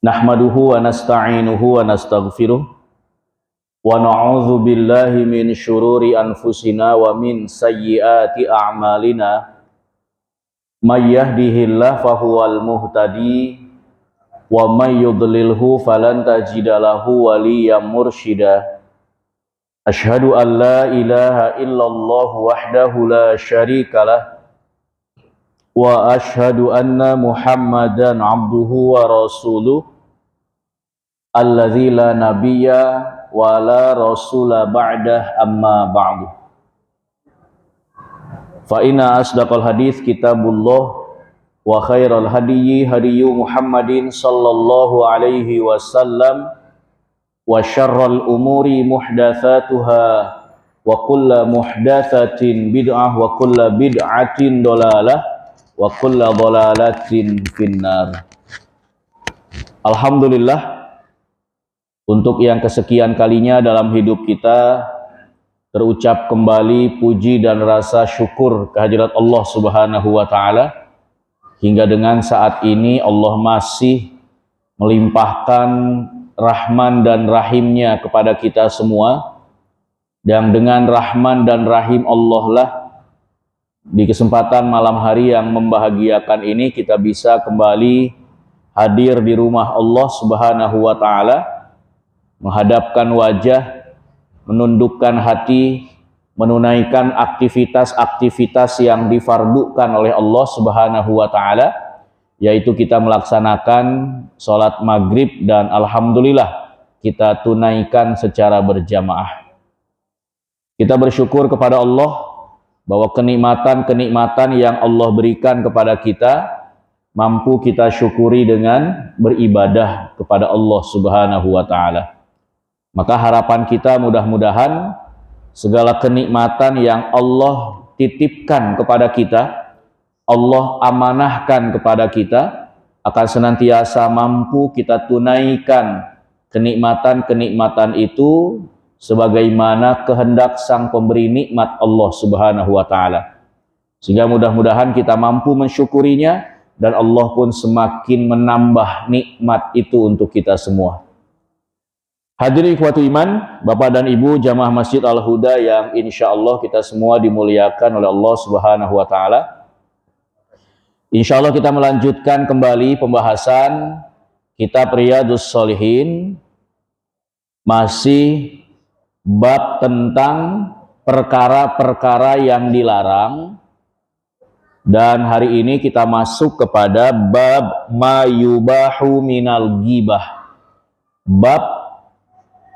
Nahmaduhu wa nasta'inuhu wa nastaghfiruh wa na'udzu billahi min syururi anfusina wa min sayyiati a'malina. May yahdihillahu fahuwal muhtadi wa may yudlilhu falan tajida lahu waliyyan mursyida. Asyhadu an la ilaha illallah wahdahu la syarikalah wa asyhadu anna Muhammadan abduhu wa rasuluh alladzi la nabiyya wa la rasula ba'dah, amma ba'du. Fa inna asdaqal hadits kitabullah wa khairal hadiyyi hadiyyu Muhammadin sallallahu alaihi wasallam wa syarral umuri muhdatsatuha wa kullu muhdatsatin bid'ah wa kullu bid'atin dhalalah wa kullu dhalalatin finnar. Alhamdulillah, untuk yang kesekian kalinya dalam hidup kita terucap kembali puji dan rasa syukur kehadirat Allah Subhanahu wa taala, hingga dengan saat ini Allah masih melimpahkan rahman dan rahimnya kepada kita semua, dan dengan rahman dan rahim Allah lah di kesempatan malam hari yang membahagiakan ini kita bisa kembali hadir di rumah Allah Subhanahu wa taala, menghadapkan wajah, menundukkan hati, menunaikan aktivitas-aktivitas yang difardukan oleh Allah Subhanahu wa taala, yaitu kita melaksanakan sholat maghrib, dan alhamdulillah kita tunaikan secara berjamaah. Kita bersyukur kepada Allah bahwa kenikmatan-kenikmatan yang Allah berikan kepada kita mampu kita syukuri dengan beribadah kepada Allah Subhanahu wa taala. Maka harapan kita mudah-mudahan segala kenikmatan yang Allah titipkan kepada kita, Allah amanahkan kepada kita, akan senantiasa mampu kita tunaikan kenikmatan-kenikmatan itu sebagaimana kehendak sang pemberi nikmat Allah Subhanahu wa taala. Sehingga mudah-mudahan kita mampu mensyukurinya, dan Allah pun semakin menambah nikmat itu untuk kita semua. Hadirin ikhwatu iman, Bapak dan Ibu jamaah Masjid Al-Huda yang insya Allah kita semua dimuliakan oleh Allah Subhanahu wa taala. Insya Allah kita melanjutkan kembali pembahasan kitab Riyadhus Shalihin, masih bab tentang perkara-perkara yang dilarang, dan hari ini kita masuk kepada bab ma yubahu minal ghibah, bab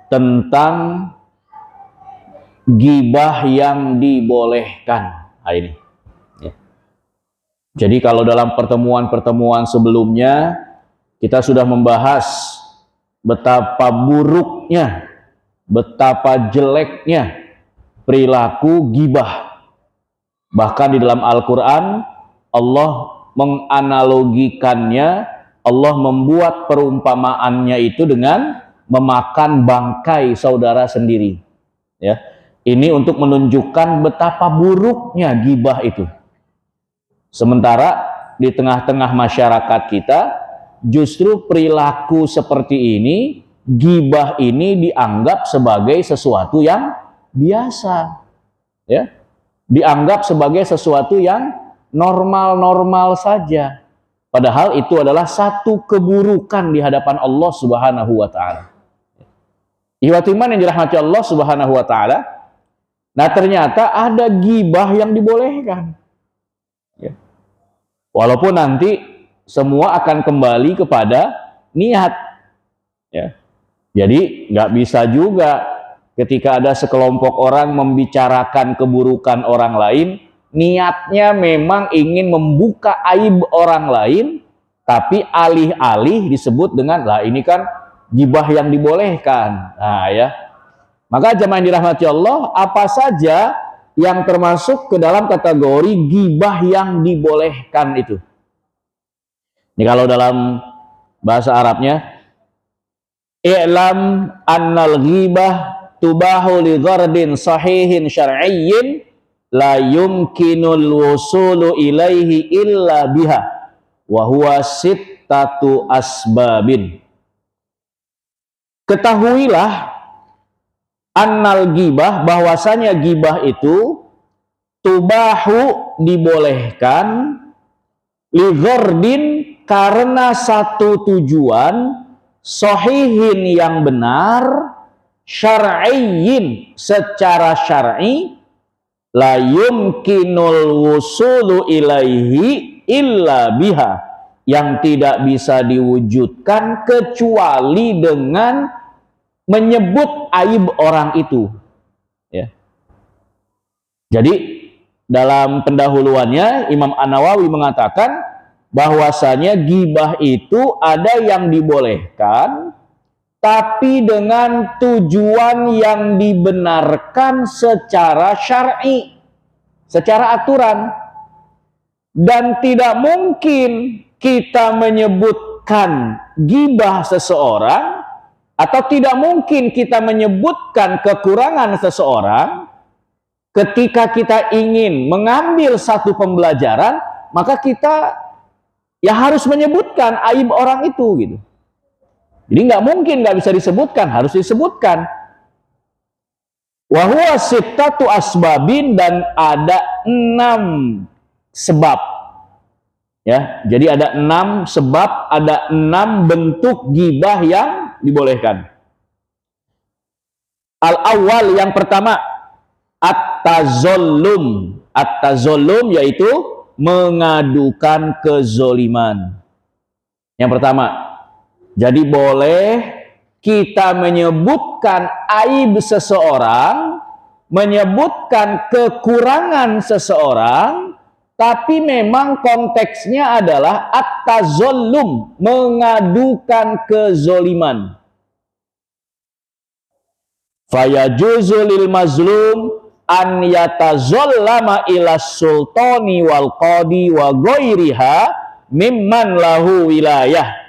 tentang ghibah yang dibolehkan. Nah, ini ya. Jadi kalau dalam pertemuan-pertemuan sebelumnya kita sudah membahas betapa buruknya, betapa jeleknya perilaku ghibah. Bahkan di dalam Al-Quran Allah menganalogikannya, Allah membuat perumpamaannya itu dengan memakan bangkai saudara sendiri. Ya, ini untuk menunjukkan betapa buruknya ghibah itu. Sementara di tengah-tengah masyarakat kita justru perilaku seperti ini, ghibah ini dianggap sebagai sesuatu yang biasa, ya, dianggap sebagai sesuatu yang normal-normal saja, padahal itu adalah satu keburukan di hadapan Allah Subhanahu wa taala. Ikhwati iman yang dirahmati Allah Subhanahu wa taala, nah ternyata ada ghibah yang dibolehkan, ya. Walaupun nanti semua akan kembali kepada niat, ya. Jadi nggak bisa juga ketika ada sekelompok orang membicarakan keburukan orang lain, niatnya memang ingin membuka aib orang lain, tapi alih-alih disebut dengan, lah ini kan ghibah yang dibolehkan. Nah ya, maka jemaah yang dirahmati Allah, apa saja yang termasuk ke dalam kategori ghibah yang dibolehkan itu? Ini kalau dalam bahasa Arabnya, i'lam annal ghibah tubahu li ghardin sahihin syar'iyyin la yumkinul wusulu ilaihi illa biha wa huwa sittatu asbabin. ketahuilah annal gibah, bahwasanya gibah itu tubahu, dibolehkan, lighordin, karena satu tujuan, sohihin, yang benar, syar'iyyin, secara syar'i, la yumkinul wusulu ilaihi illa biha, yang tidak bisa diwujudkan kecuali dengan menyebut aib orang itu, ya. Jadi dalam pendahuluannya Imam An-Nawawi mengatakan bahwasanya gibah itu ada yang dibolehkan tapi dengan tujuan yang dibenarkan secara syar'i, secara aturan. Dan tidak mungkin kita menyebutkan gibah seseorang, atau tidak mungkin kita menyebutkan kekurangan seseorang ketika kita ingin mengambil satu pembelajaran, maka kita ya harus menyebutkan aib orang itu, gitu. Jadi nggak mungkin nggak bisa disebutkan, harus disebutkan. Wa huwa sittatu asbabin, dan ada 6 sebab. Ya, jadi ada 6 sebab, ada 6 bentuk gibah yang dibolehkan. Al-awwal, yang pertama, at-tazollum. At-tazollum yaitu mengadukan kezoliman. Yang pertama, jadi boleh kita menyebutkan aib seseorang, menyebutkan kekurangan seseorang, tapi memang konteksnya adalah at-tazollum, mengadukan kezoliman. Fayajuzu lil mazlum an yatazollama ila sultani wal qadi wa ghairiha mimman lahu wilayah.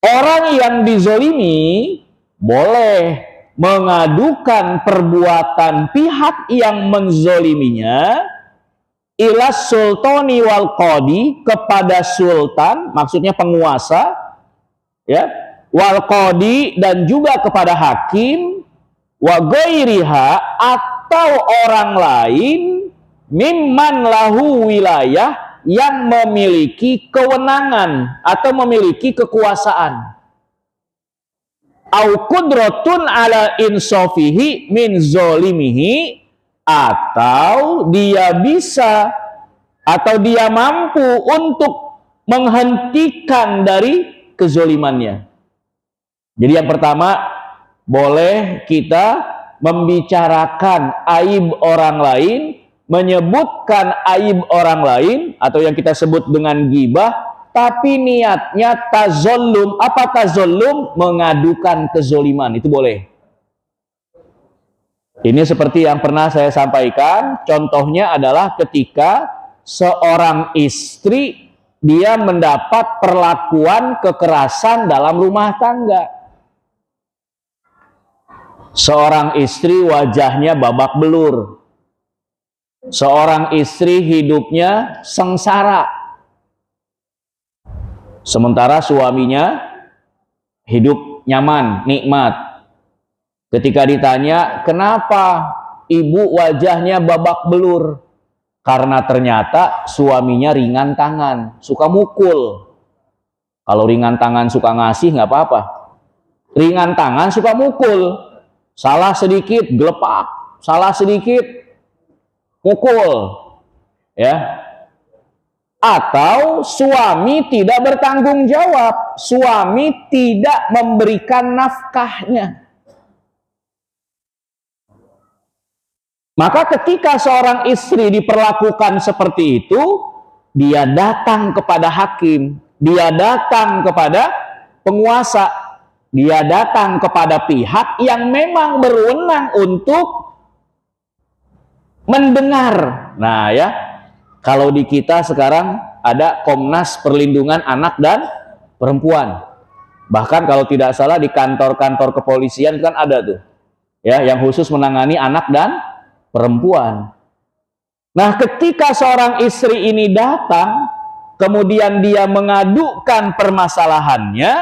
Orang yang dizolimi boleh mengadukan perbuatan pihak yang menzoliminya ila sultani wal qadi, kepada sultan, maksudnya penguasa, ya, wal qadi, dan juga kepada hakim, wa ghairiha, atau orang lain, mimman lahu wilayah, yang memiliki kewenangan atau memiliki kekuasaan. Au qudratun ala insofihi min zolimihi, atau dia bisa atau dia mampu untuk menghentikan dari kezolimannya. Jadi yang pertama, boleh kita membicarakan aib orang lain, menyebutkan aib orang lain, atau yang kita sebut dengan gibah, tapi niatnya tazollum. Apa tazollum? Mengadukan kezoliman, itu boleh. Ini seperti yang pernah saya sampaikan, contohnya adalah ketika seorang istri, dia mendapat perlakuan kekerasan dalam rumah tangga. Seorang istri wajahnya babak belur. Seorang istri hidupnya sengsara, sementara suaminya hidup nyaman, nikmat. Ketika ditanya, kenapa ibu wajahnya babak belur? Karena ternyata suaminya ringan tangan, suka mukul. Kalau ringan tangan suka ngasih nggak apa-apa. Ringan tangan suka mukul. Salah sedikit gelepak, salah sedikit mukul, ya. Atau suami tidak bertanggung jawab, suami tidak memberikan nafkahnya. Maka ketika seorang istri diperlakukan seperti itu, dia datang kepada hakim, dia datang kepada penguasa, dia datang kepada pihak yang memang berwenang untuk mendengar. Nah ya, kalau di kita sekarang ada Komnas Perlindungan Anak dan Perempuan. Bahkan kalau tidak salah di kantor-kantor kepolisian kan ada tuh, ya, yang khusus menangani anak dan perempuan. Nah, ketika seorang istri ini datang, kemudian dia mengadukan permasalahannya,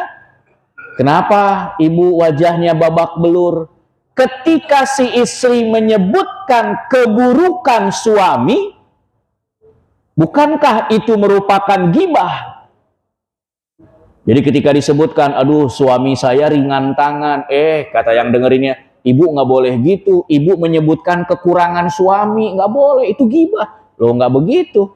Kenapa ibu wajahnya babak belur? Ketika si istri menyebutkan keburukan suami, bukankah itu merupakan ghibah? Jadi ketika disebutkan, aduh suami saya ringan tangan, kata yang dengerinnya, ibu nggak boleh gitu, ibu menyebutkan kekurangan suami, nggak boleh, itu ghibah. Loh nggak begitu.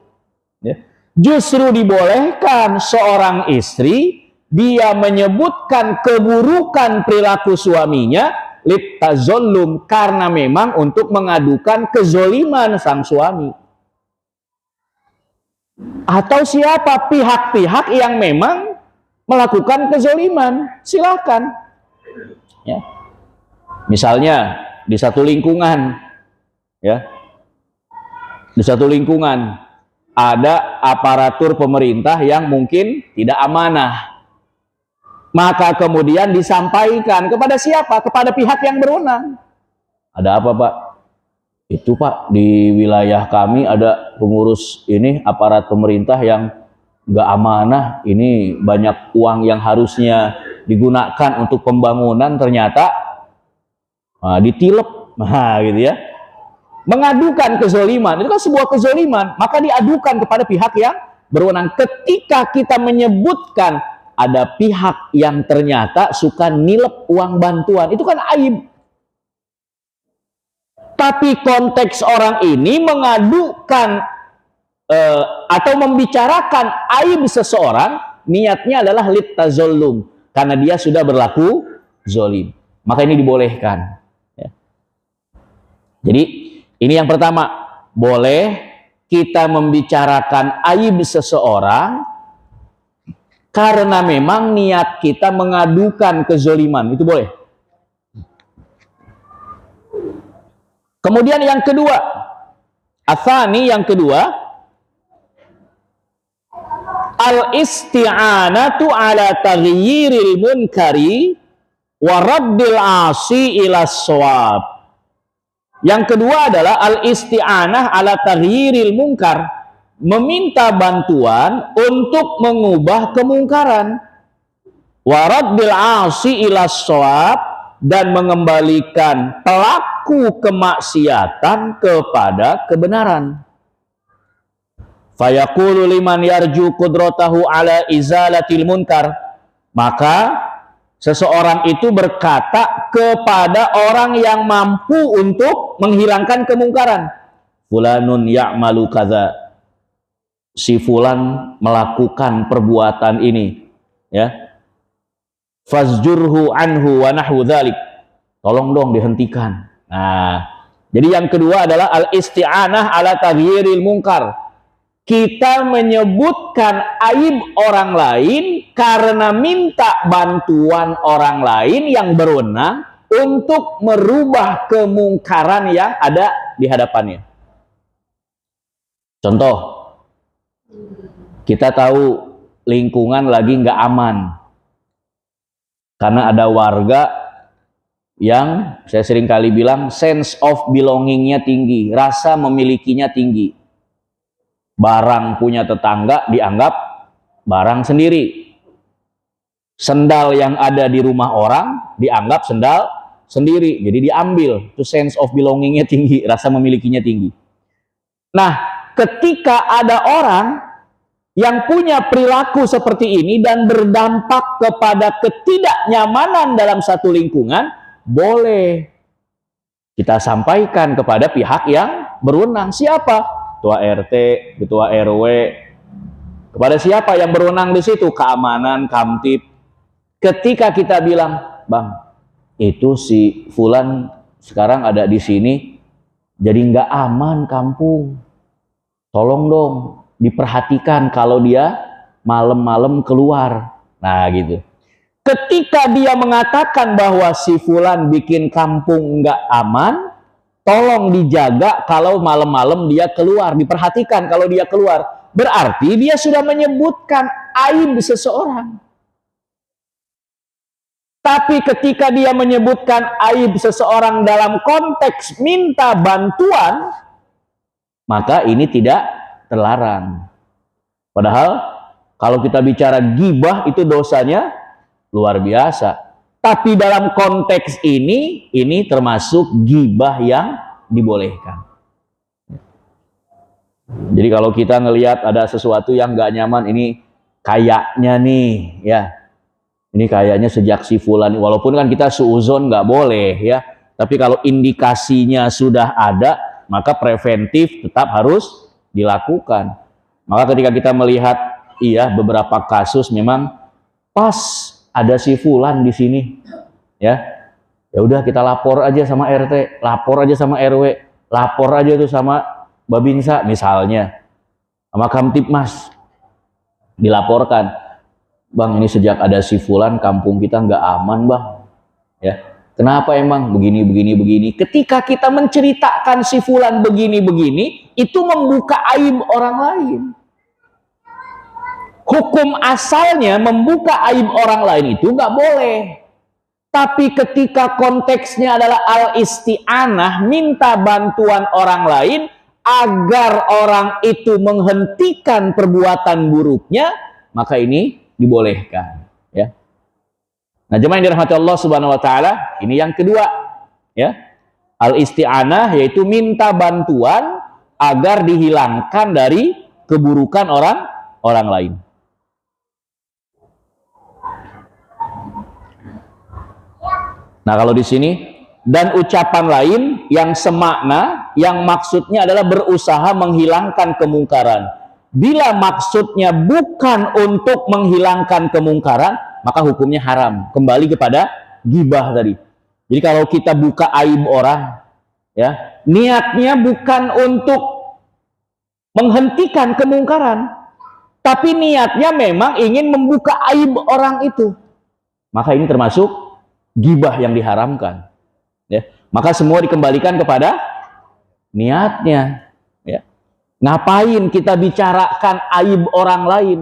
Ya. Justru dibolehkan seorang istri, dia menyebutkan keburukan perilaku suaminya, littazallum, karena memang untuk mengadukan kezoliman sang suami. Atau siapa pihak-pihak yang memang melakukan kezoliman, silakan. Ya. Misalnya di satu lingkungan, ya, di satu lingkungan ada aparatur pemerintah yang mungkin tidak amanah, maka kemudian disampaikan kepada siapa? Kepada pihak yang berwenang. Ada apa, Pak? Itu Pak, di wilayah kami ada pengurus ini aparat pemerintah yang nggak amanah, ini banyak uang yang harusnya digunakan untuk pembangunan ternyata ditilep, gitu ya. Mengadukan kezoliman, itu kan sebuah kezoliman, maka diadukan kepada pihak yang berwenang. Ketika kita menyebutkan ada pihak yang ternyata suka nilep uang bantuan, itu kan aib. Tapi konteks orang ini mengadukan atau membicarakan aib seseorang, niatnya adalah littazallum, karena dia sudah berlaku zolim, maka ini dibolehkan. Ya. Jadi ini yang pertama, boleh kita membicarakan aib seseorang karena memang niat kita mengadukan kezoliman, itu boleh. Kemudian yang kedua, atsani, yang kedua, al-isti'anatu ala taghyiril munkari wa raddil 'asi ila shawab. Yang kedua adalah al-isti'anah ala taghyiril munkar, meminta bantuan untuk mengubah kemungkaran, wa raddil 'asi ila shawab, dan mengembalikan pelaku kemaksiatan kepada kebenaran. Fayaqulu liman yarju qudratahu ala izalatil munkar, maka seseorang itu berkata kepada orang yang mampu untuk menghilangkan kemungkaran, fulanun ya'malu kadza, si fulan melakukan perbuatan ini, ya, fazjurhu anhu wa nahwu dzalik, tolong dong dihentikan. Nah, jadi yang kedua adalah al-isti'anah ala taghyiril munkar, kita menyebutkan aib orang lain karena minta bantuan orang lain yang berwenang untuk merubah kemungkaran yang ada di hadapannya. Contoh, kita tahu lingkungan lagi nggak aman karena ada warga yang saya sering kali bilang sense of belongingnya tinggi, rasa memilikinya tinggi. Barang punya tetangga dianggap barang sendiri. Sendal yang ada di rumah orang dianggap sendal sendiri, jadi diambil. Itu sense of belongingnya tinggi, rasa memilikinya tinggi. Nah, ketika ada orang yang punya perilaku seperti ini dan berdampak kepada ketidaknyamanan dalam satu lingkungan, boleh kita sampaikan kepada pihak yang berwenang. Siapa? Ketua RT, ketua RW. Kepada siapa yang berwenang di situ? Keamanan, Kamtib. Ketika kita bilang, Bang, itu si Fulan sekarang ada di sini, jadi nggak aman kampung. Tolong dong diperhatikan kalau dia malam-malam keluar. Nah gitu. Ketika dia mengatakan bahwa si Fulan bikin kampung nggak aman, tolong dijaga kalau malam-malam dia keluar, diperhatikan kalau dia keluar. Berarti dia sudah menyebutkan aib seseorang. Tapi ketika dia menyebutkan aib seseorang dalam konteks minta bantuan, maka ini tidak terlarang. Padahal kalau kita bicara ghibah itu dosanya luar biasa. Tapi dalam konteks ini termasuk gibah yang dibolehkan. Jadi kalau kita ngelihat ada sesuatu yang nggak nyaman, ini kayaknya nih, ya, ini kayaknya sejak si fulan, walaupun kan kita suuzon nggak boleh, ya, tapi kalau indikasinya sudah ada, maka preventif tetap harus dilakukan. Maka ketika kita melihat, iya, beberapa kasus memang pas ada si fulan di sini, ya, ya udah kita lapor aja sama RT, lapor aja sama RW, lapor aja tuh sama Babinsa misalnya, sama Kamtibmas, dilaporkan, Bang, ini sejak ada si fulan kampung kita nggak aman, Bang, ya. Kenapa emang begini. Ketika kita menceritakan si fulan begini, itu membuka aib orang lain. Hukum asalnya membuka aib orang lain itu nggak boleh. Tapi ketika konteksnya adalah al-isti'anah, minta bantuan orang lain agar orang itu menghentikan perbuatan buruknya, maka ini dibolehkan, ya. Nah, jemaah yang dirahmati Allah Subhanahu wa taala, ini yang kedua, ya. Al-isti'anah yaitu minta bantuan agar dihilangkan dari keburukan orang lain. Nah, kalau di sini, dan ucapan lain yang semakna, yang maksudnya adalah berusaha menghilangkan kemungkaran. Bila maksudnya bukan untuk menghilangkan kemungkaran, maka hukumnya haram. Kembali kepada gibah tadi. Jadi kalau kita buka aib orang, ya, niatnya bukan untuk menghentikan kemungkaran, tapi niatnya memang ingin membuka aib orang itu, maka ini termasuk gibah yang diharamkan. Ya, maka semua dikembalikan kepada niatnya. Ya. Ngapain kita bicarakan aib orang lain?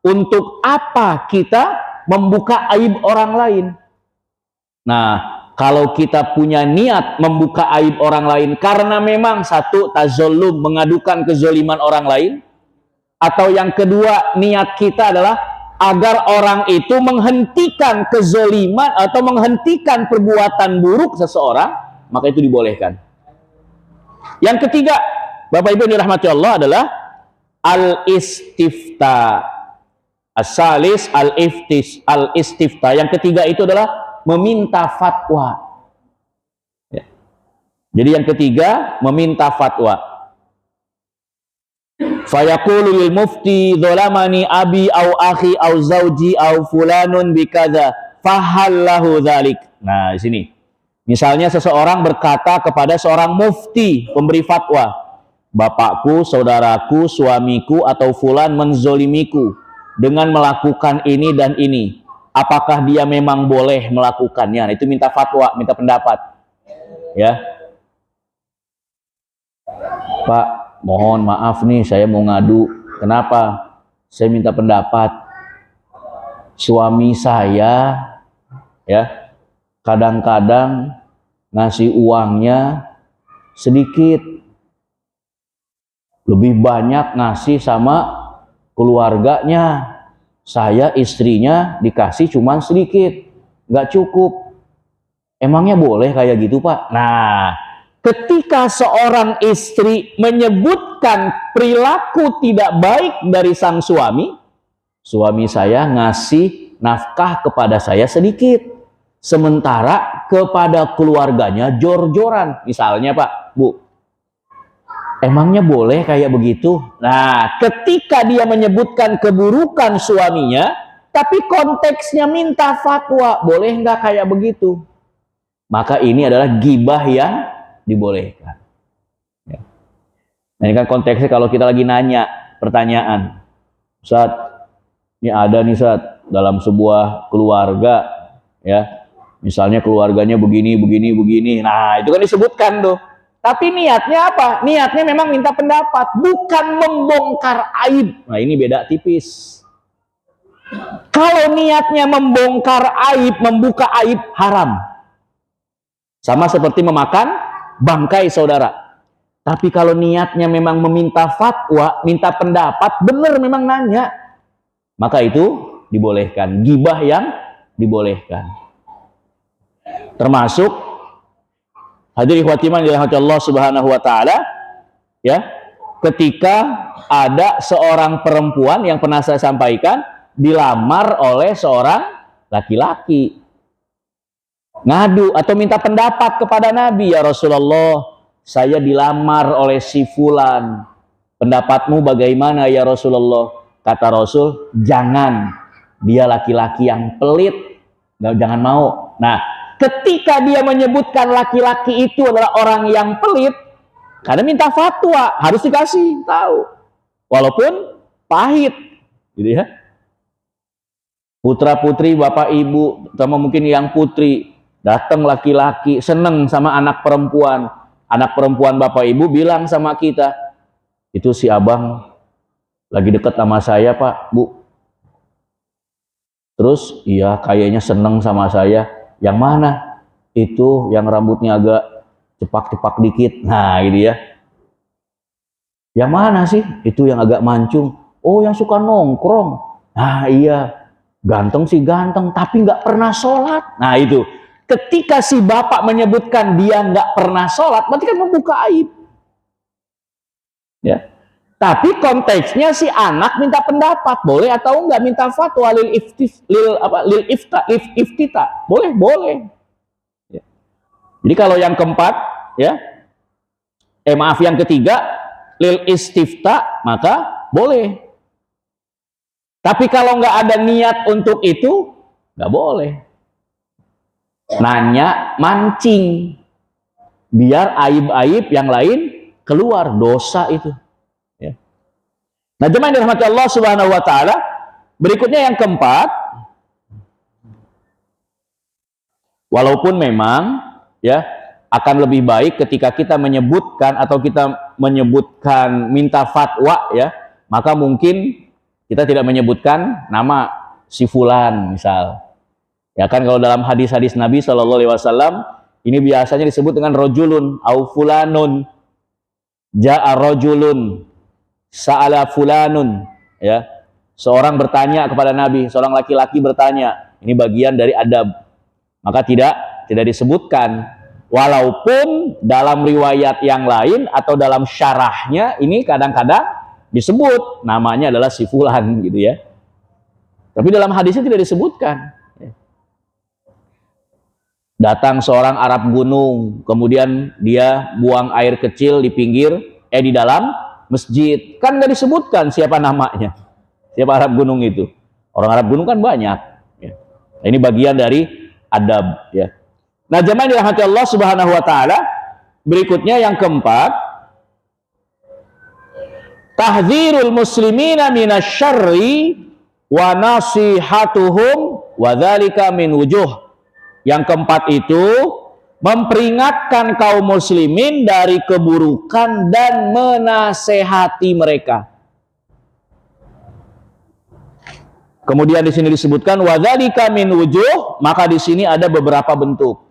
Untuk apa kita membuka aib orang lain? Nah, kalau kita punya niat membuka aib orang lain karena memang satu, tazolum, mengadukan kezoliman orang lain, atau yang kedua, niat kita adalah agar orang itu menghentikan kezoliman atau menghentikan perbuatan buruk seseorang, maka itu dibolehkan. Yang ketiga, Bapak Ibu yang dirahmati Allah, adalah al-istifta. As-salis al-istifta. Yang ketiga itu adalah meminta fatwa. Ya. Jadi yang ketiga, meminta fatwa. Fayaqulu lil mufti dzalamani abi au akhi au zauji au fulanun bikadza fahallahu dzalik. Nah, di sini. Misalnya seseorang berkata kepada seorang mufti, pemberi fatwa, bapakku, saudaraku, suamiku atau fulan menzolimiku dengan melakukan ini dan ini. Apakah dia memang boleh melakukannya? Nah, itu minta fatwa, minta pendapat. Ya. Pak, mohon maaf nih, saya mau ngadu. Kenapa? Saya minta pendapat. Suami saya, ya, kadang-kadang ngasih uangnya sedikit, lebih banyak ngasih sama keluarganya. Saya, istrinya, dikasih cuma sedikit, nggak cukup. Emangnya boleh kayak gitu, Pak? Nah, ketika seorang istri menyebutkan perilaku tidak baik dari sang suami, suami saya ngasih nafkah kepada saya sedikit, sementara kepada keluarganya jor-joran. Misalnya, Pak, Bu, emangnya boleh kayak begitu? Nah, ketika dia menyebutkan keburukan suaminya, tapi konteksnya minta fatwa, boleh nggak kayak begitu? Maka ini adalah gibah yang dibolehkan. Ya. Nah, ini kan konteksnya kalau kita lagi nanya pertanyaan, Ustaz, ini ada nih Ustaz, dalam sebuah keluarga, ya, misalnya keluarganya begini. Nah, itu kan disebutkan tuh. Tapi niatnya apa? Niatnya memang minta pendapat, bukan membongkar aib. Nah, ini beda tipis. Kalau niatnya membongkar aib, membuka aib, haram. Sama seperti memakan bangkai saudara. Tapi kalau niatnya memang meminta fatwa, minta pendapat, benar memang nanya, maka itu dibolehkan. Gibah yang dibolehkan. Termasuk hadirin ikhwatiman dirahmati Allah Subhanahu wa taala, ya, ketika ada seorang perempuan yang pernah saya sampaikan dilamar oleh seorang laki-laki, ngadu atau minta pendapat kepada Nabi, ya Rasulullah, saya dilamar oleh si fulan, pendapatmu bagaimana ya Rasulullah? Kata Rasul, jangan, dia laki-laki yang pelit, jangan mau. Nah, ketika dia menyebutkan laki-laki itu adalah orang yang pelit, karena minta fatwa, harus dikasih tahu, walaupun pahit, gitu ya. Putra putri, bapak ibu, sama mungkin yang putri, datang laki-laki seneng sama anak perempuan bapak ibu bilang sama kita, itu si abang lagi deket sama saya pak bu. Terus iya kayaknya seneng sama saya. Yang mana? Itu yang rambutnya agak cepak-cepak dikit. Nah gitu ya. Yang mana sih? Itu yang agak mancung. Oh yang suka nongkrong. Nah iya, ganteng sih ganteng, tapi nggak pernah sholat. Nah itu, ketika si bapak menyebutkan dia nggak pernah sholat, berarti kan membuka aib. Ya. Tapi konteksnya si anak minta pendapat, boleh atau enggak, minta fatwa lil iftita, boleh. Ya. Jadi kalau yang keempat, ya, yang ketiga, lil istifta, maka boleh. Tapi kalau nggak ada niat untuk itu, nggak boleh. Nanya mancing, biar aib-aib yang lain keluar, dosa itu. Nah, jemaah yang dirahmati Allah Subhanahu wa taala, berikutnya yang keempat, walaupun memang ya akan lebih baik ketika kita menyebutkan atau kita menyebutkan minta fatwa, ya, maka mungkin kita tidak menyebutkan nama si fulan misal. Ya kan, kalau dalam hadis-hadis Nabi Shallallahu alaihi wasallam ini biasanya disebut dengan rojulun au fulanun, ja'a rojulun sa'ala fulanun, ya, seorang bertanya kepada Nabi, seorang laki-laki bertanya. Ini bagian dari adab, maka tidak disebutkan, walaupun dalam riwayat yang lain atau dalam syarahnya ini kadang-kadang disebut namanya adalah si fulan gitu ya, tapi dalam hadisnya tidak disebutkan. Datang seorang Arab gunung, kemudian dia buang air kecil di di dalam masjid, kan nggak disebutkan siapa namanya, siapa Arab gunung itu. Orang Arab gunung kan banyak, ya. Ini bagian dari adab, ya. Nah, jemaah dirahmati Allah Subhanahu wa taala, berikutnya yang keempat, tahdzirul muslimina minasyarri wa nasihatuhum wa dzalika min wujuh. Yang keempat itu memperingatkan kaum muslimin dari keburukan dan menasehati mereka. Kemudian di sini disebutkan wadzalika min wujuh, maka di sini ada beberapa bentuk.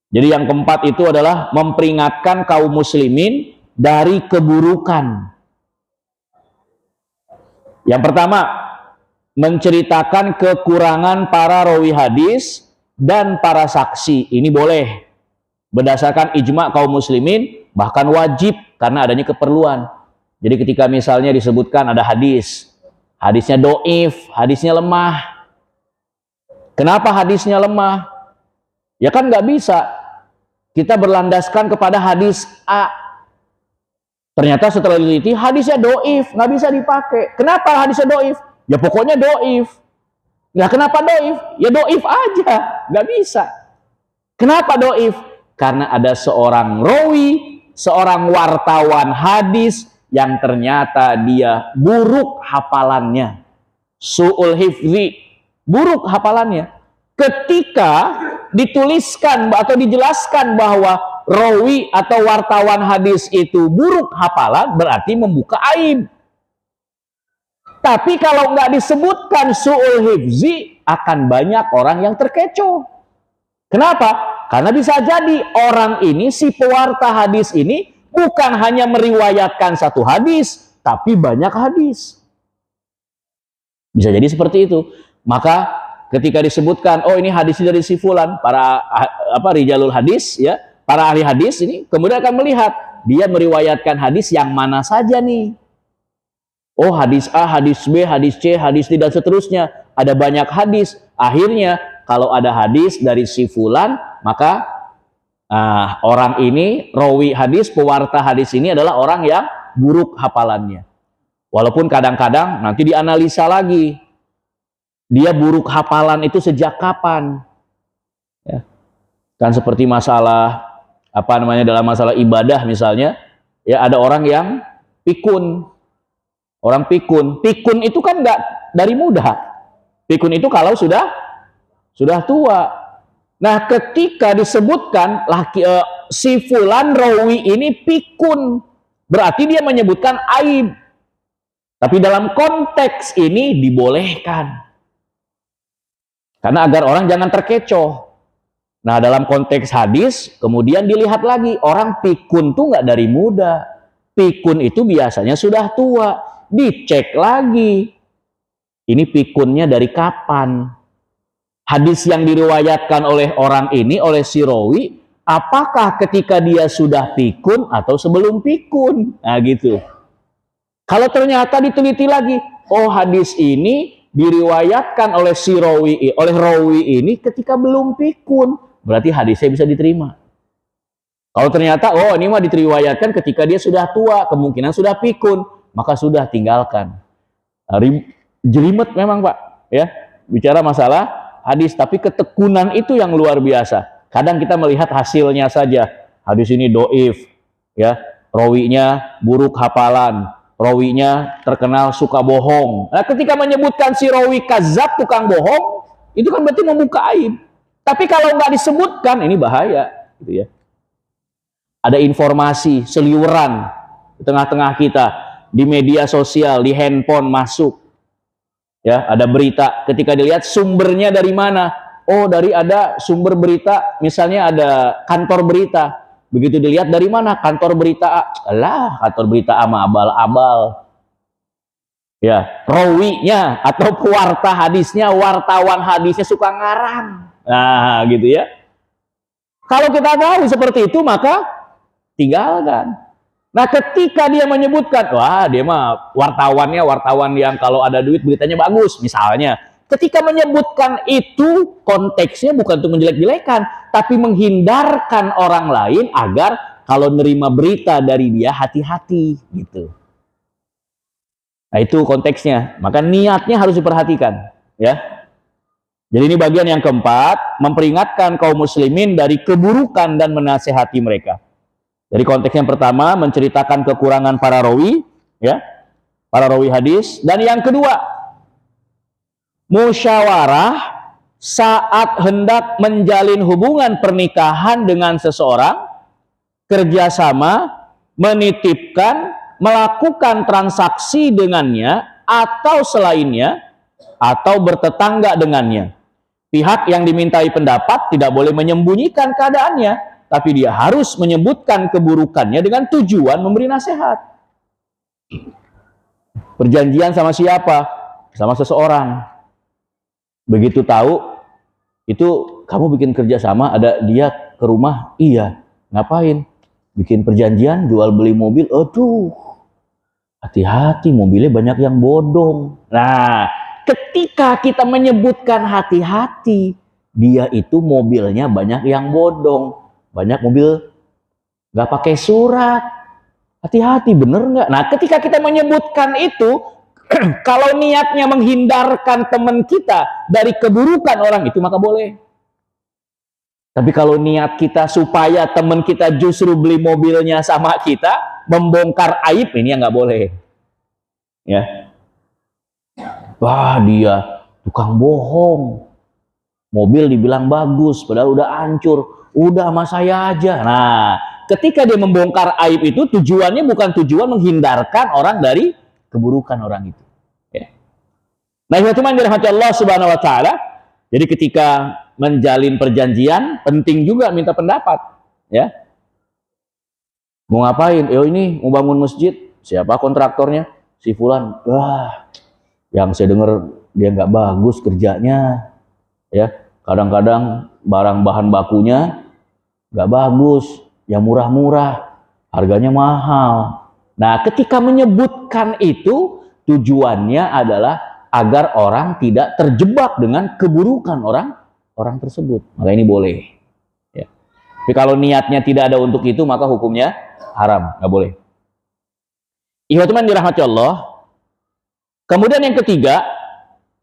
Jadi yang keempat itu adalah memperingatkan kaum muslimin dari keburukan. Yang pertama, menceritakan kekurangan para rawi hadis dan para saksi. Ini boleh berdasarkan ijma kaum muslimin, bahkan wajib karena adanya keperluan. Jadi ketika misalnya disebutkan ada hadisnya doif, hadisnya lemah. Kenapa hadisnya lemah? Ya kan nggak bisa kita berlandaskan kepada hadis A. Ternyata setelah diliti hadisnya doif, nggak bisa dipakai. Kenapa hadisnya doif? Ya pokoknya doif. Nah, kenapa doif? Ya doif aja, nggak bisa. Kenapa doif? Karena ada seorang rawi, seorang wartawan hadis yang ternyata dia buruk hafalannya, su'ul hifzi, buruk hafalannya. Ketika dituliskan atau dijelaskan bahwa rawi atau wartawan hadis itu buruk hafalan, berarti membuka aib. Tapi kalau nggak disebutkan su'ul hifzi, akan banyak orang yang terkecoh. Kenapa? Karena bisa jadi orang ini, si pewarta hadis ini, bukan hanya meriwayatkan satu hadis, tapi banyak hadis. Bisa jadi seperti itu. Maka ketika disebutkan, oh ini hadis dari si fulan, para rijalul hadis, ya, para ahli hadis ini kemudian akan melihat dia meriwayatkan hadis yang mana saja nih. Oh, hadis A, hadis B, hadis C, hadis D, dan seterusnya. Ada banyak hadis. Akhirnya, kalau ada hadis dari si fulan, maka orang ini, rawi hadis, pewarta hadis ini adalah orang yang buruk hafalannya. Walaupun kadang-kadang nanti dianalisa lagi. Dia buruk hafalan itu sejak kapan? Ya. Kan seperti masalah, dalam masalah ibadah misalnya, ya ada orang yang pikun. Orang pikun itu kan nggak dari muda. Pikun itu kalau sudah tua. Nah, ketika disebutkan si fulan rawi ini pikun, berarti dia menyebutkan aib. Tapi dalam konteks ini dibolehkan. Karena agar orang jangan terkecoh. Nah, dalam konteks hadis, kemudian dilihat lagi, orang pikun tuh nggak dari muda. Pikun itu biasanya sudah tua. Dicek lagi, ini pikunnya dari kapan? Hadis yang diriwayatkan oleh orang ini, oleh si rawi, apakah ketika dia sudah pikun atau sebelum pikun? Nah gitu. Kalau ternyata diteliti lagi, oh hadis ini diriwayatkan oleh si rawi, oleh rawi ini ketika belum pikun, berarti hadisnya bisa diterima. Kalau ternyata, oh ini mah diriwayatkan ketika dia sudah tua, kemungkinan sudah pikun, maka sudah tinggalkan. Jelimet memang Pak, ya bicara masalah hadis, tapi ketekunan itu yang luar biasa. Kadang kita melihat hasilnya saja, hadis ini doif, ya rawinya buruk hafalan, rawinya terkenal suka bohong. Nah, ketika menyebutkan si rawi kazab, tukang bohong, itu kan berarti membuka aib. Tapi kalau nggak disebutkan, ini bahaya, gitu ya. Ada informasi seliweran di tengah-tengah kita, di media sosial, di handphone masuk, ya ada berita. Ketika dilihat sumbernya dari mana, oh dari ada sumber berita, misalnya ada kantor berita. Begitu dilihat dari mana, kantor berita A, alah kantor berita A mah abal-abal, ya rawinya atau pewarta hadisnya, wartawan hadisnya suka ngarang. Nah gitu ya. Kalau kita tahu seperti itu, maka tinggalkan. Nah, ketika dia menyebutkan, wah dia mah wartawannya wartawan yang kalau ada duit beritanya bagus, misalnya. Ketika menyebutkan itu, konteksnya bukan untuk menjelek-jelekan, tapi menghindarkan orang lain agar kalau nerima berita dari dia hati-hati, gitu. Nah, itu konteksnya. Maka niatnya harus diperhatikan, ya. Jadi ini bagian yang keempat, memperingatkan kaum muslimin dari keburukan dan menasehati mereka. Dari konteks yang pertama, menceritakan kekurangan para rawi, ya, para rawi hadis. Dan yang kedua, musyawarah saat hendak menjalin hubungan pernikahan dengan seseorang, kerjasama, menitipkan, melakukan transaksi dengannya atau selainnya, atau bertetangga dengannya. Pihak yang dimintai pendapat tidak boleh menyembunyikan keadaannya, tapi dia harus menyebutkan keburukannya dengan tujuan memberi nasihat. Perjanjian sama siapa? Sama seseorang. Begitu tahu, itu kamu bikin kerjasama, ada dia ke rumah, iya. Ngapain? Bikin perjanjian, jual beli mobil, aduh. Hati-hati, mobilnya banyak yang bodong. Nah, ketika kita menyebutkan hati-hati, dia itu mobilnya banyak yang bodong. Banyak mobil nggak pakai surat. Hati-hati, bener nggak? Nah, ketika kita menyebutkan itu, kalau niatnya menghindarkan teman kita dari keburukan orang itu, maka boleh. Tapi kalau niat kita supaya teman kita justru beli mobilnya sama kita, membongkar aib, ini yang nggak boleh. Ya. Wah, dia tukang bohong. Mobil dibilang bagus, padahal udah hancur. Udah sama saya aja. Nah, ketika dia membongkar aib itu, tujuannya bukan tujuan menghindarkan orang dari keburukan orang itu. Ya. Nah, itu cuma dirahmati Allah Subhanahu Wa Taala. Jadi ketika menjalin perjanjian, penting juga minta pendapat. Ya, mau ngapain? Ini mau bangun masjid. Siapa kontraktornya? Si Fulan. Wah, yang saya dengar dia nggak bagus kerjanya. Ya, kadang-kadang barang bahan bakunya nggak bagus, yang murah-murah, harganya mahal. Nah, ketika menyebutkan itu, tujuannya adalah agar orang tidak terjebak dengan keburukan orang tersebut. Maka ini boleh. Ya. Tapi kalau niatnya tidak ada untuk itu, maka hukumnya haram, nggak boleh. Ikhwatiman dirahmati Allah. Kemudian yang ketiga,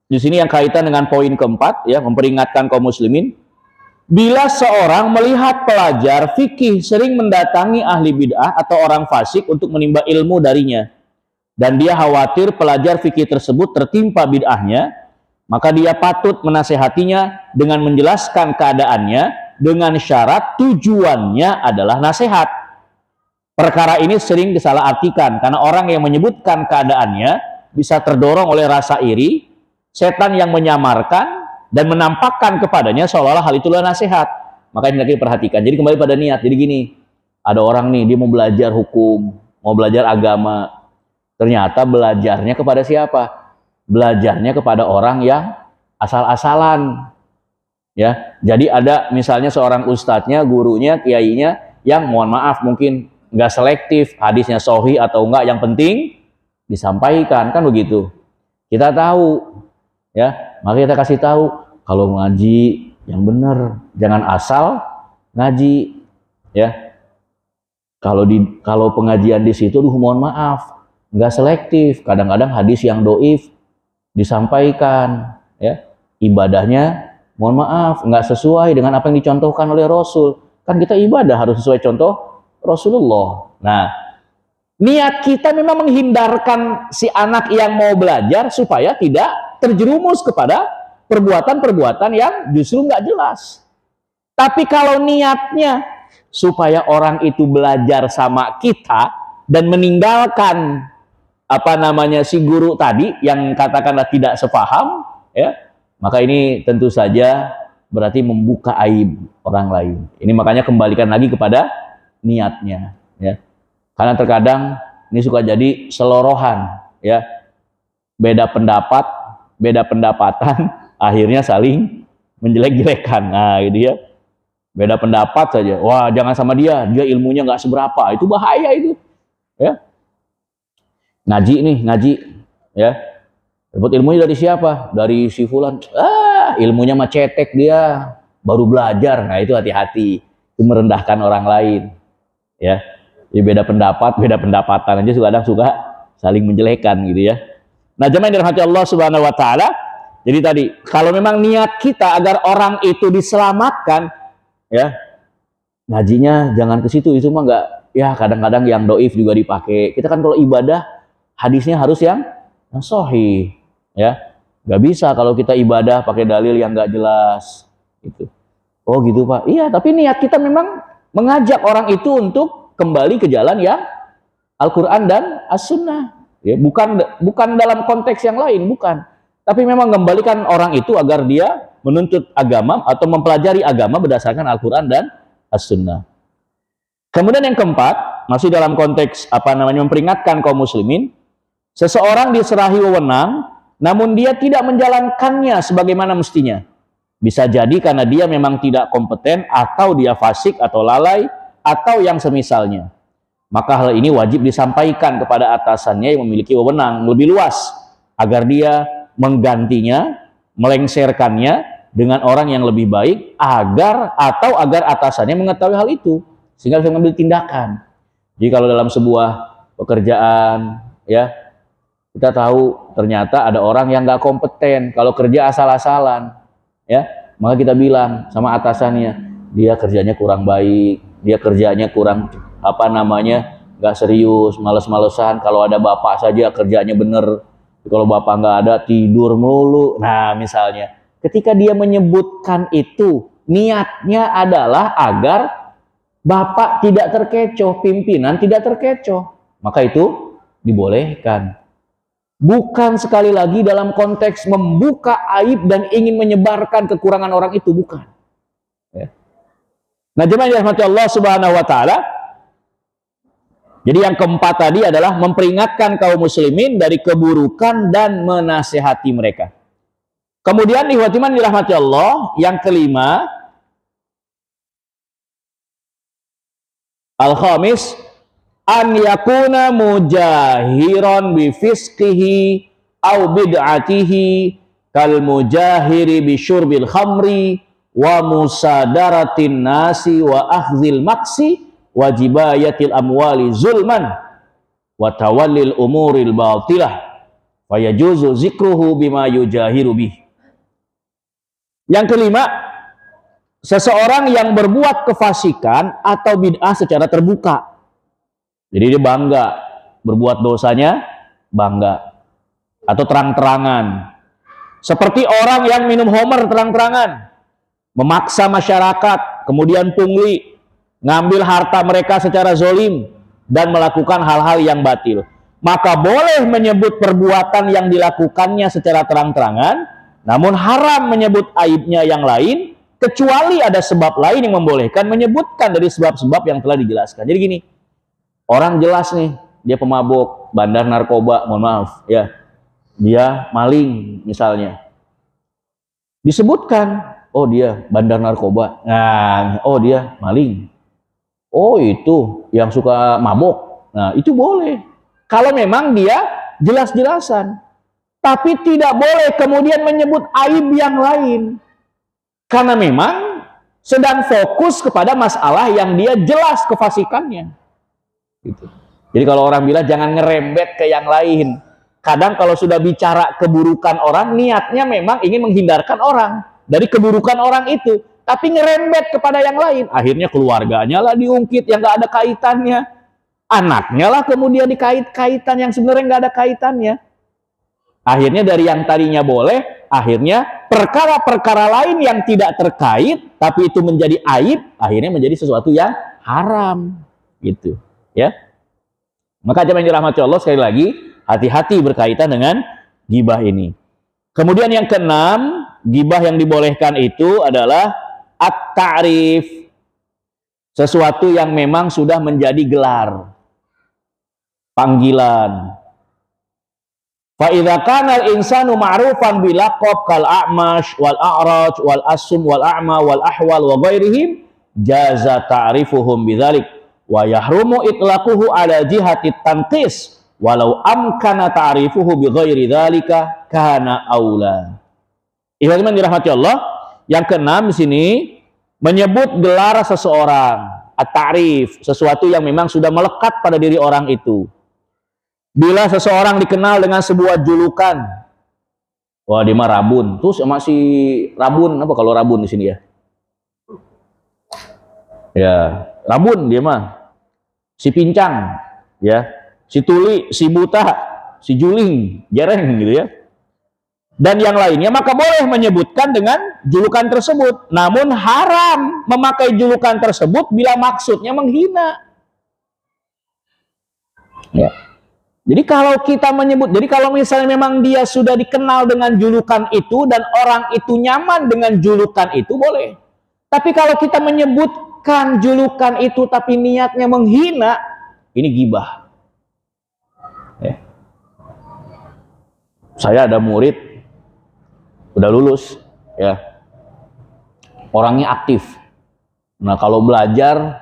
di sini yang kaitan dengan poin keempat, ya, memperingatkan kaum muslimin. Bila seorang melihat pelajar fikih sering mendatangi ahli bid'ah atau orang fasik untuk menimba ilmu darinya, dan dia khawatir pelajar fikih tersebut tertimpa bid'ahnya, maka dia patut menasehatinya dengan menjelaskan keadaannya dengan syarat tujuannya adalah nasihat. Perkara ini sering disalahartikan karena orang yang menyebutkan keadaannya bisa terdorong oleh rasa iri, setan yang menyamarkan dan menampakkan kepadanya seolah-olah hal itulah nasihat. Maka ini lagi perhatikan. Jadi kembali pada niat. Jadi gini, ada orang nih, dia mau belajar hukum, mau belajar agama. Ternyata belajarnya kepada siapa? Belajarnya kepada orang yang asal-asalan. Ya, jadi ada misalnya seorang ustadznya, gurunya, kiainya yang mohon maaf mungkin nggak selektif, hadisnya sahih atau enggak, yang penting disampaikan, kan begitu. Kita tahu, ya, maka kita kasih tahu kalau ngaji yang benar, jangan asal ngaji, ya. Kalau pengajian di situ, mohon maaf, nggak selektif, kadang-kadang hadis yang doif disampaikan, ya, ibadahnya mohon maaf nggak sesuai dengan apa yang dicontohkan oleh Rasul. Kan kita ibadah harus sesuai contoh Rasulullah. Nah, niat kita memang menghindarkan si anak yang mau belajar supaya tidak terjerumus kepada perbuatan-perbuatan yang justru nggak jelas. Tapi kalau niatnya supaya orang itu belajar sama kita dan meninggalkan si guru tadi yang katakanlah tidak sepaham, ya, maka ini tentu saja berarti membuka aib orang lain. Ini makanya kembalikan lagi kepada niatnya, ya. Karena terkadang ini suka jadi selorohan, ya. Beda pendapat, beda pendapatan, akhirnya saling menjelek-jelekan. Nah, gitu ya. Beda pendapat saja. Wah, jangan sama dia ilmunya nggak seberapa. Itu bahaya itu, ya. Ngaji, ya. Dapat ilmunya dari siapa? Dari si fulan. Ilmunya mah cetek dia, baru belajar. Nah, itu hati-hati. Itu merendahkan orang lain, ya. Jadi beda pendapat, beda pendapatan aja kadang suka saling menjelekan gitu ya. Nah, jemaah yang dirahmati Allah Subhanahu wa taala, jadi tadi kalau memang niat kita agar orang itu diselamatkan, ya, ngajinya jangan ke situ, itu mah enggak, ya, kadang-kadang yang doif juga dipakai. Kita kan kalau ibadah hadisnya harus yang sahih, ya. Enggak bisa kalau kita ibadah pakai dalil yang enggak jelas gitu. Oh gitu Pak. Iya, tapi niat kita memang mengajak orang itu untuk kembali ke jalan yang Al-Quran dan As-Sunnah, ya, bukan dalam konteks yang lain, bukan, tapi memang mengembalikan orang itu agar dia menuntut agama atau mempelajari agama berdasarkan Al-Quran dan As-Sunnah. Kemudian yang keempat, masih dalam konteks memperingatkan kaum muslimin, seseorang diserahi wewenang namun dia tidak menjalankannya sebagaimana mestinya. Bisa jadi karena dia memang tidak kompeten, atau dia fasik atau lalai, atau yang semisalnya. Maka hal ini wajib disampaikan kepada atasannya yang memiliki wewenang lebih luas, agar dia menggantinya, melengsarkannya dengan orang yang lebih baik, agar atasannya mengetahui hal itu, sehingga bisa mengambil tindakan. Jadi kalau dalam sebuah pekerjaan, ya, kita tahu ternyata ada orang yang nggak kompeten, kalau kerja asal-asalan, ya, maka kita bilang sama atasannya, dia kerjanya kurang baik, dia kerjanya kurang nggak serius, males-malesan. Kalau ada bapak saja kerjanya bener, kalau bapak nggak ada tidur melulu. Nah, misalnya ketika dia menyebutkan itu, niatnya adalah agar bapak tidak terkecoh, pimpinan tidak terkecoh, maka itu dibolehkan. Bukan sekali lagi dalam konteks membuka aib dan ingin menyebarkan kekurangan orang itu, bukan. Ya. Nah, jemaah yang dirahmati Allah Subhanahu wa taala, jadi yang keempat tadi adalah memperingatkan kaum muslimin dari keburukan dan menasihati mereka. Kemudian ikhwatiman dirahmati Allah, yang kelima, al-khamis, an yakuna mujahiran bi fisqihi au bid'atihi kal mujahiri bi syurbil khamri wa musadaratin nasi wa akhzil maksi wa jibayatil amwali zulman wa tawallil umuril batilah wa yajuzu zikruhu bima yujahiru bih. Yang kelima, seseorang yang berbuat kefasikan atau bid'ah secara terbuka. Jadi dia bangga berbuat dosanya, bangga atau terang-terangan. Seperti orang yang minum homer terang-terangan, memaksa masyarakat, kemudian pungli, ngambil harta mereka secara zolim, dan melakukan hal-hal yang batil. Maka boleh menyebut perbuatan yang dilakukannya secara terang-terangan, namun haram menyebut aibnya yang lain, kecuali ada sebab lain yang membolehkan menyebutkan dari sebab-sebab yang telah dijelaskan. Jadi gini, orang jelas nih, dia pemabuk, bandar narkoba, mohon maaf, ya, dia maling misalnya. Disebutkan, oh dia bandar narkoba, nah, oh dia maling, oh itu yang suka mabuk, nah itu boleh. Kalau memang dia jelas-jelasan. Tapi tidak boleh kemudian menyebut aib yang lain. Karena memang sedang fokus kepada masalah yang dia jelas kefasikannya. Gitu. Jadi kalau orang bilang jangan ngerembet ke yang lain. Kadang kalau sudah bicara keburukan orang, niatnya memang ingin menghindarkan orang dari keburukan orang itu. Tapi ngerembet kepada yang lain. Akhirnya keluarganya lah diungkit yang gak ada kaitannya. Anaknya lah kemudian dikait-kaitan yang sebenarnya gak ada kaitannya. Akhirnya dari yang tadinya boleh, akhirnya perkara-perkara lain yang tidak terkait, tapi itu menjadi aib, akhirnya menjadi sesuatu yang haram. Gitu. Ya. Maka jemaah yang dirahmati Allah, sekali lagi, hati-hati berkaitan dengan gibah ini. Kemudian yang keenam, gibah yang dibolehkan itu adalah at-ta'rif. Sesuatu yang memang sudah menjadi gelar. Panggilan. Fa idza kana al-insanu ma'rufan bil laqab kal a'mash wal a'raj wal asum wal a'ma wal ahwal wa ghairihim jaza ta'rifuhum bidzalik wa yahrumu itlaquhu ala jihati tanqis walau amkana ta'rifuhu bi ghairi dzalika kana aula. Ikhwan dirahmati Allah, yang keenam di sini menyebut gelar seseorang, at-ta'rif, sesuatu yang memang sudah melekat pada diri orang itu. Bila seseorang dikenal dengan sebuah julukan, wah dia mah Rabun, terus sama si Rabun, apa kalau Rabun di sini ya? Ya, Rabun dia mah, si Pincang, ya, si Tuli, si Buta, si Juling, Jereng gitu ya. Dan yang lainnya, maka boleh menyebutkan dengan julukan tersebut. Namun haram memakai julukan tersebut bila maksudnya menghina. Ya. Jadi kalau kita menyebut, jadi kalau misalnya memang dia sudah dikenal dengan julukan itu dan orang itu nyaman dengan julukan itu boleh. Tapi kalau kita menyebutkan julukan itu tapi niatnya menghina, ini gibah. Ya. Saya ada murid udah lulus, ya, orangnya aktif. Nah kalau belajar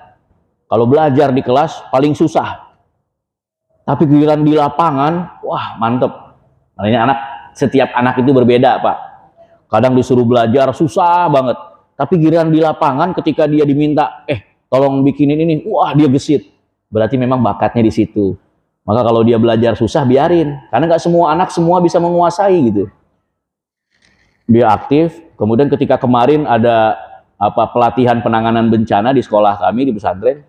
di kelas paling susah. Tapi giliran di lapangan, wah mantep. Makanya setiap anak itu berbeda, Pak. Kadang disuruh belajar susah banget. Tapi giliran di lapangan ketika dia diminta, tolong bikinin ini, wah dia gesit. Berarti memang bakatnya di situ. Maka kalau dia belajar susah, biarin. Karena nggak semua anak semua bisa menguasai gitu. Dia aktif. Kemudian ketika kemarin ada pelatihan penanganan bencana di sekolah kami di pesantren,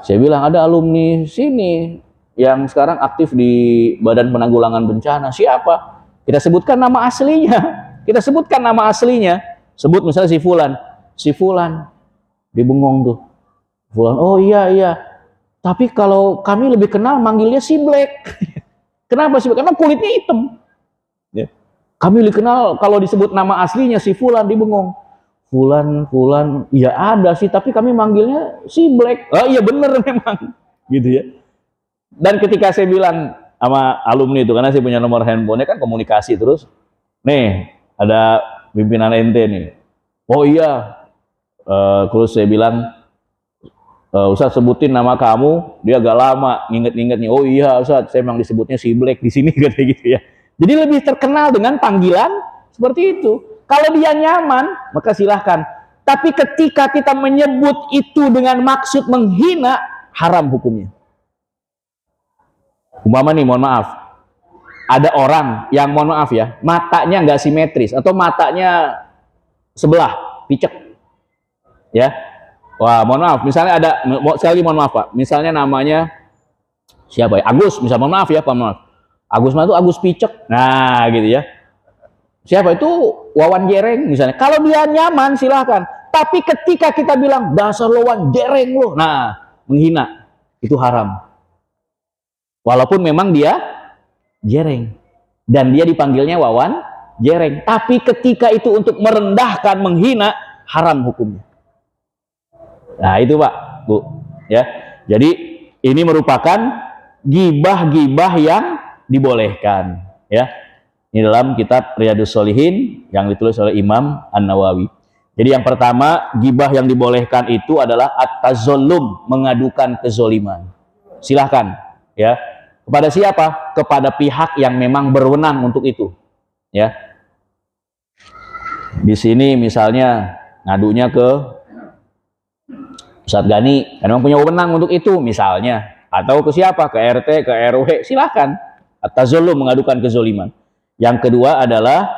saya bilang ada alumni sini yang sekarang aktif di Badan Penanggulangan Bencana. Siapa? Kita sebutkan nama aslinya. Kita sebutkan nama aslinya. Sebut misalnya si Fulan. Si Fulan. Dia bengong tuh. Fulan, oh iya. Tapi kalau kami lebih kenal manggilnya si Black. Kenapa sih? Karena kulitnya hitam. Ya. Kami lebih kenal kalau disebut nama aslinya si Fulan, dia bengong. Fulan, ya ada sih, tapi kami manggilnya si Black. Oh iya bener memang. Gitu ya. Dan ketika saya bilang sama alumni itu, karena saya punya nomor handphonenya kan komunikasi terus, nih ada pimpinan ente nih. Oh iya, terus saya bilang, Ustaz sebutin nama kamu, dia agak lama nginget-nginget nih. Oh iya Ustaz, saya memang disebutnya si Black di sini kayak gitu ya. Jadi lebih terkenal dengan panggilan seperti itu. Kalau dia nyaman, maka silahkan. Tapi ketika kita menyebut itu dengan maksud menghina, haram hukumnya. Umpama nih, mohon maaf, ada orang yang mohon maaf ya, matanya nggak simetris atau matanya sebelah, picek, ya. Wah, mohon maaf, misalnya ada, sekali mohon maaf Pak, misalnya namanya siapa ya? Agus, misalnya mohon maaf ya, Pak, maaf. Agus itu Agus picek, nah gitu ya. Siapa itu? Wawan Jereng misalnya. Kalau dia nyaman silahkan. Tapi ketika kita bilang dasar Wawan Jereng lo, nah menghina, itu haram. Walaupun memang dia Jereng dan dia dipanggilnya Wawan Jereng, tapi ketika itu untuk merendahkan, menghina, haram hukumnya. Nah itu Pak, Bu, ya. Jadi ini merupakan gibah-gibah yang dibolehkan, ya. Ini dalam kitab Riyadhus Shalihin yang ditulis oleh Imam An-Nawawi. Jadi yang pertama, gibah yang dibolehkan itu adalah at-tazallum, mengadukan kezoliman. Silahkan, ya. Kepada siapa? Kepada pihak yang memang berwenang untuk itu, ya. Di sini misalnya ngadunya ke Ustadz Gani, memang punya wewenang untuk itu misalnya, atau ke siapa? Ke RT, ke RW, silahkan. At-tazallum, mengadukan kezoliman. Yang kedua adalah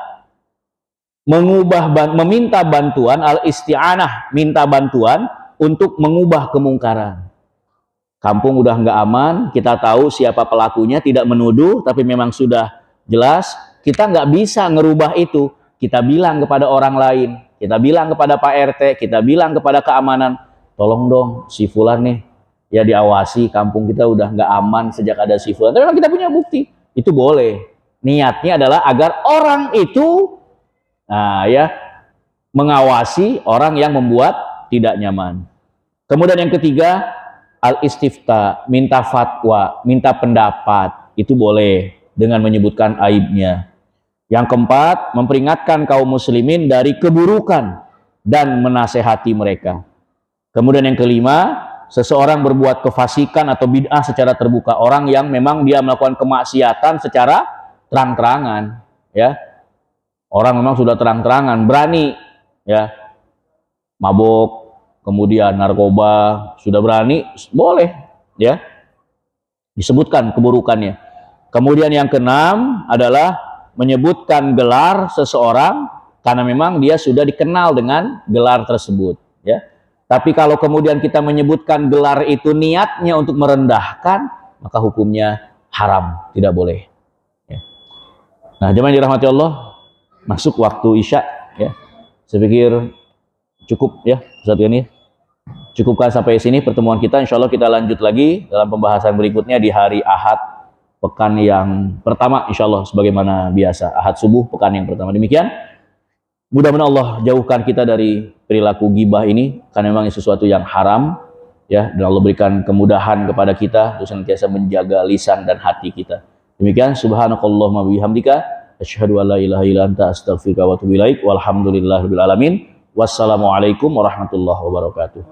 meminta bantuan, al-isti'anah, minta bantuan untuk mengubah kemungkaran. Kampung udah nggak aman, kita tahu siapa pelakunya, tidak menuduh, tapi memang sudah jelas, kita nggak bisa ngerubah itu. Kita bilang kepada orang lain, kita bilang kepada Pak RT, kita bilang kepada keamanan, tolong dong si Fulan nih, ya diawasi, kampung kita udah nggak aman sejak ada si Fulan. Tapi memang kita punya bukti, itu boleh. Niatnya adalah agar orang itu, nah ya, mengawasi orang yang membuat tidak nyaman. Kemudian yang ketiga, al-istifta, minta fatwa, minta pendapat, itu boleh dengan menyebutkan aibnya. Yang keempat, memperingatkan kaum muslimin dari keburukan dan menasehati mereka. Kemudian yang kelima, seseorang berbuat kefasikan atau bid'ah secara terbuka, orang yang memang dia melakukan kemaksiatan secara terang-terangan, ya. Orang memang sudah terang-terangan berani, ya, mabuk, kemudian narkoba, sudah berani, boleh, ya, disebutkan keburukannya. Kemudian yang keenam adalah menyebutkan gelar seseorang karena memang dia sudah dikenal dengan gelar tersebut, ya. Tapi kalau kemudian kita menyebutkan gelar itu niatnya untuk merendahkan, maka hukumnya haram, tidak boleh. Nah, jemaah dirahmati Allah, masuk waktu Isya, ya. Saya pikir cukup ya, Ustaz Gani. Cukupkan sampai sini pertemuan kita. Insya Allah kita lanjut lagi dalam pembahasan berikutnya di hari Ahad pekan yang pertama, insya Allah sebagaimana biasa. Ahad subuh pekan yang pertama. Demikian. Mudah-mudahan Allah jauhkan kita dari perilaku gibah ini, karena memang sesuatu yang haram, ya. Dan Allah berikan kemudahan kepada kita untuk senantiasa menjaga lisan dan hati kita. Demikian, subhanakallahumma bihamdika asyhadu an la ilaha illa anta astaghfiruka wa atubu ilaik. Walhamdulillahirabbil alamin. Wassalamualaikum warahmatullahi wabarakatuh.